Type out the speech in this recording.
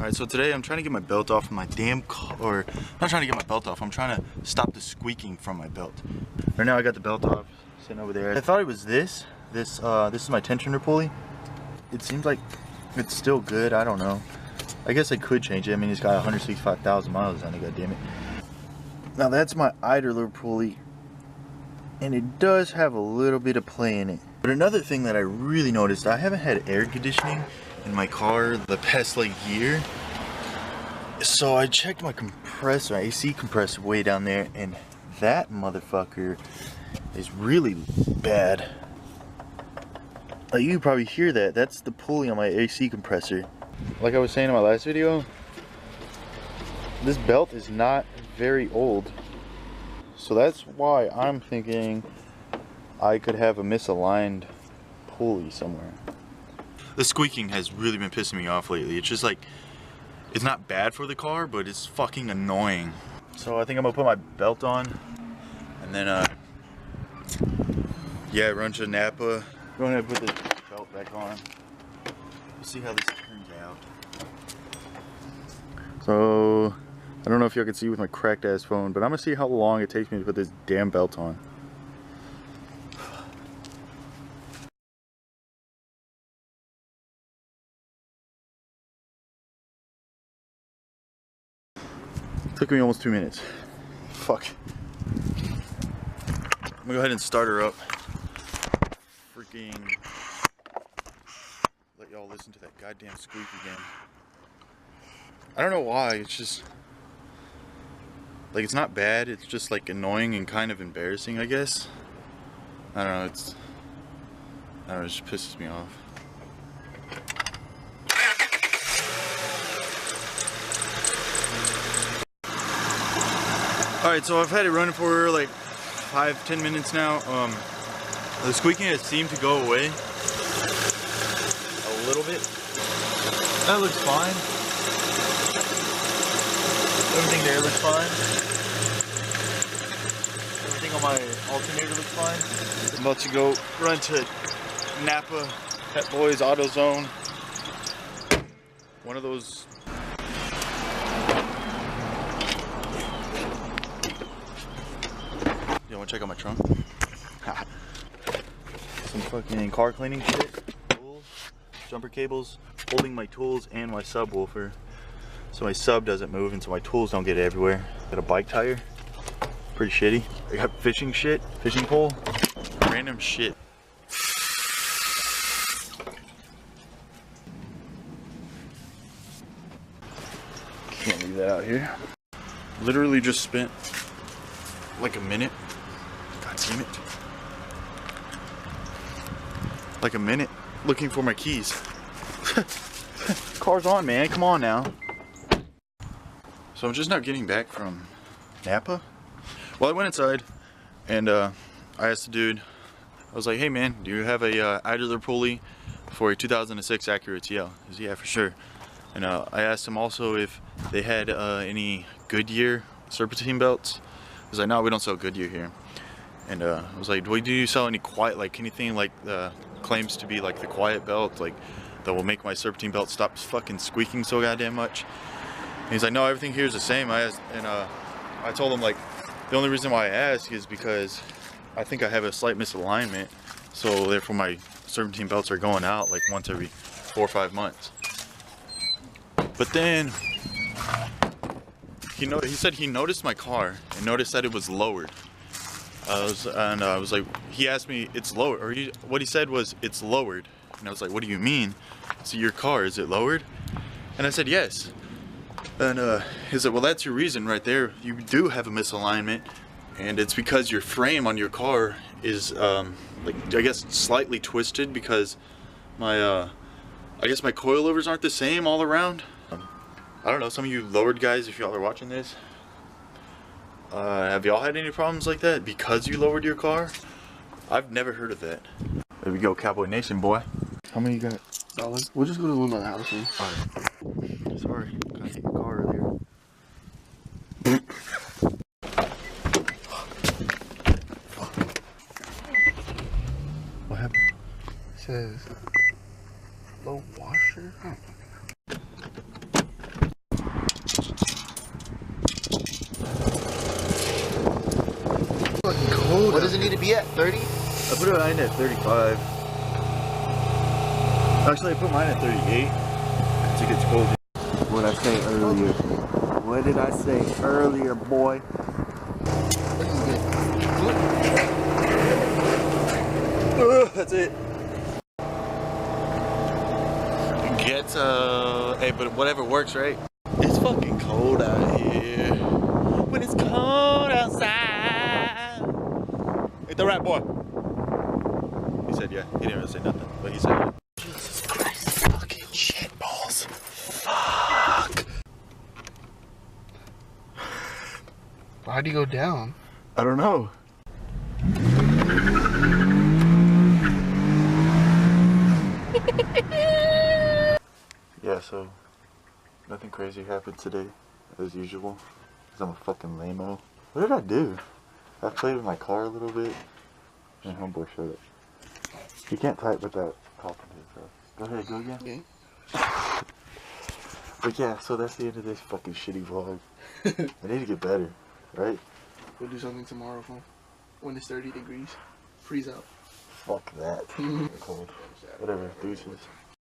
Alright, so today I'm trying to get my belt off of my damn car, or not trying to get my belt off, I'm trying to stop the squeaking from my belt. Right now I got the belt off, sitting over there. I thought it was this is my tensioner pulley. It seems like it's still good, I don't know. I guess I could change it. I mean, it's got 165,000 miles on it, goddammit. Now that's my idler pulley, and it does have a little bit of play in it. But another thing that I really noticed, I haven't had air conditioning in my car the past like year. So I checked my compressor, my AC compressor way down there, and that motherfucker is really bad. Like, you can probably hear that. That's the pulley on my AC compressor. Like I was saying in my last video, this belt is not very old. So that's why I'm thinking I could have a misaligned pulley somewhere. The squeaking has really been pissing me off lately. It's just like, it's not bad for the car, but it's fucking annoying. So I think I'm gonna put my belt on, and then yeah, run to Napa. Go ahead and put this belt back on. We'll see how this turns out. So I don't know if y'all can see with my cracked ass phone, but I'm gonna see how long it takes me to put this damn belt on. Took me almost 2 minutes. Fuck. I'm gonna go ahead and start her up. Freaking let y'all listen to that goddamn squeak again. I don't know why, it's just like, it's not bad, it's just like annoying and kind of embarrassing, I guess. I don't know, it just pisses me off. Alright, so I've had it running for like 5-10 minutes now. The squeaking has seemed to go away a little bit. That looks fine. Everything there looks fine. Everything on my alternator looks fine. I'm about to go run to Napa, Pet Boys AutoZone. One of those. You wanna check out my trunk? Some fucking car cleaning shit. Tools, jumper cables, holding my tools and my subwoofer, so my sub doesn't move and so my tools don't get everywhere. Got a bike tire, pretty shitty. I got fishing shit, fishing pole, random shit. Can't leave that out here. Literally just spent like a minute. God damn it. Like a minute looking for my keys. Car's on, man. Come on now. So I'm just now getting back from Napa. Well, I went inside and I asked the dude, I was like, hey man, do you have a idler pulley for a 2006 Acura TL? He said, yeah, for sure. And I asked him also if they had any Goodyear serpentine belts. He was like, no, we don't sell Goodyear here. And I was like, do you sell any quiet, like anything like claims to be like the quiet belt, like that will make my serpentine belt stop fucking squeaking so goddamn much? And he's like, no, everything here is the same. I told him, like, the only reason why I asked is because I think I have a slight misalignment, so therefore my serpentine belts are going out like once every 4 or 5 months. But then he said he noticed my car and noticed that it was lowered. I was like, he asked me, it's lowered, or what he said was, it's lowered. And I was like, what do you mean? So your car, is it lowered? And I said, yes. And he said, well, that's your reason right there. You do have a misalignment, and it's because your frame on your car is, like, I guess slightly twisted because my, I guess my coilovers aren't the same all around. I don't know, some of you lowered guys, if y'all are watching this, have y'all had any problems like that because you lowered your car? I've never heard of that. There we go, Cowboy Nation, boy. How many you got? $1. We'll just go to the one by the house. Alright. Sorry, I hit the car earlier. What happened? It says low washer. Oh. cold. What does it need to be at? 30? I put mine at 35. Actually, I put mine at 38. It gets cold. What did I say earlier? What did I say earlier, boy? That's it. Hey, but whatever works, right? It's fucking cold out here. When it's cold outside. Hey, the rat boy. He said yeah. He didn't really say nothing, but he said yeah. Jesus Christ, fucking shit balls. Fuck. How'd you go down? I don't know. Yeah, so nothing crazy happened today, as usual, because I'm a fucking lame-o. What did I do? I played with my car a little bit, and homeboy showed up. You can't type with that talking to yourself. Go ahead, go again. Okay. But yeah, so that's the end of this fucking shitty vlog. I need to get better, right? We'll do something tomorrow, fool. When it's 30 degrees. Freeze out. Fuck that. Cold. Whatever, deuces.